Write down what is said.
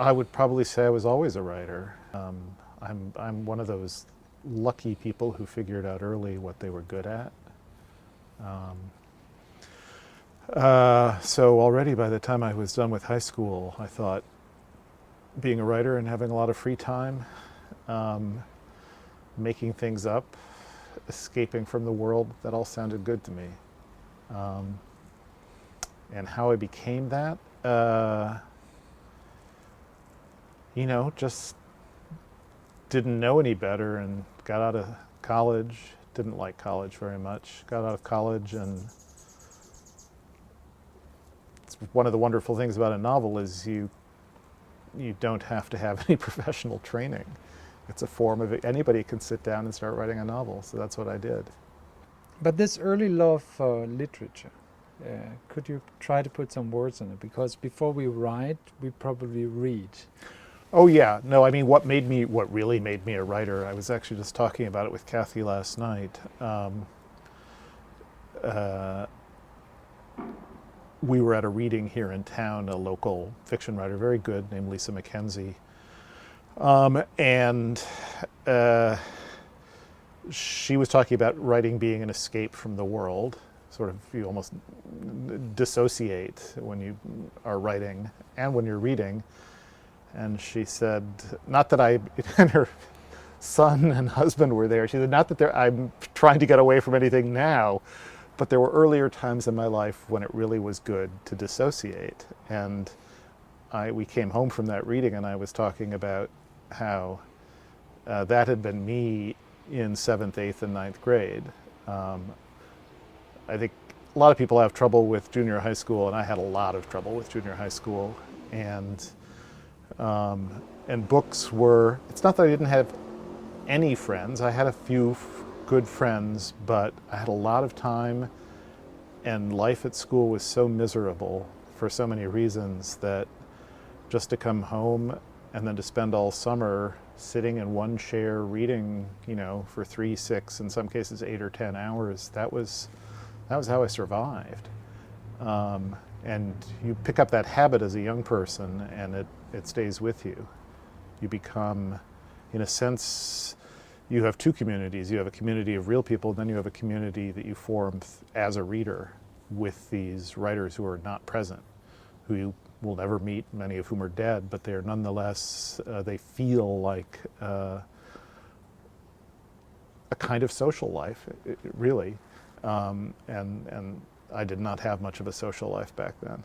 I would probably say I was always a writer. I'm one of those lucky people who figured out early what they were good at. So already by the time I was done with high school, I thought being a writer and having a lot of free time, making things up, escaping from the world, that all sounded good to me. And how I became that, just didn't know any better and got out of college, didn't like college very much, got out of college, and it's one of the wonderful things about a novel is you don't have to have any professional training. It's a form of it. Anybody can sit down and start writing a novel, so that's what I did. But this early love for literature, could you try to put some words on it? Because before we write, we probably read. Oh yeah, no, I mean what really made me a writer, I was actually just talking about it with Kathy last night. We were at a reading here in town, a local fiction writer, very good, named Lisa McKenzie. And she was talking about writing being an escape from the world. Sort of, you almost dissociate when you are writing and when you're reading. And she said, not that and her son and husband were there, she said, not that I'm trying to get away from anything now, but there were earlier times in my life when it really was good to dissociate. And we came home from that reading and I was talking about how that had been me in 7th, 8th, and 9th grade. I think a lot of people have trouble with junior high school, and I had a lot of trouble with junior high school. And books were, it's not that I didn't have any friends. I had a few good friends, but I had a lot of time, and life at school was so miserable for so many reasons that just to come home and then to spend all summer sitting in one chair reading, for 3, 6, in some cases 8 or 10 hours, that was how I survived. And you pick up that habit as a young person and it stays with you. You become, in a sense, you have two communities. You have a community of real people, and then you have a community that you form as a reader with these writers who are not present, who you will never meet, many of whom are dead, but they're nonetheless, they feel like a kind of social life, really. And I did not have much of a social life back then.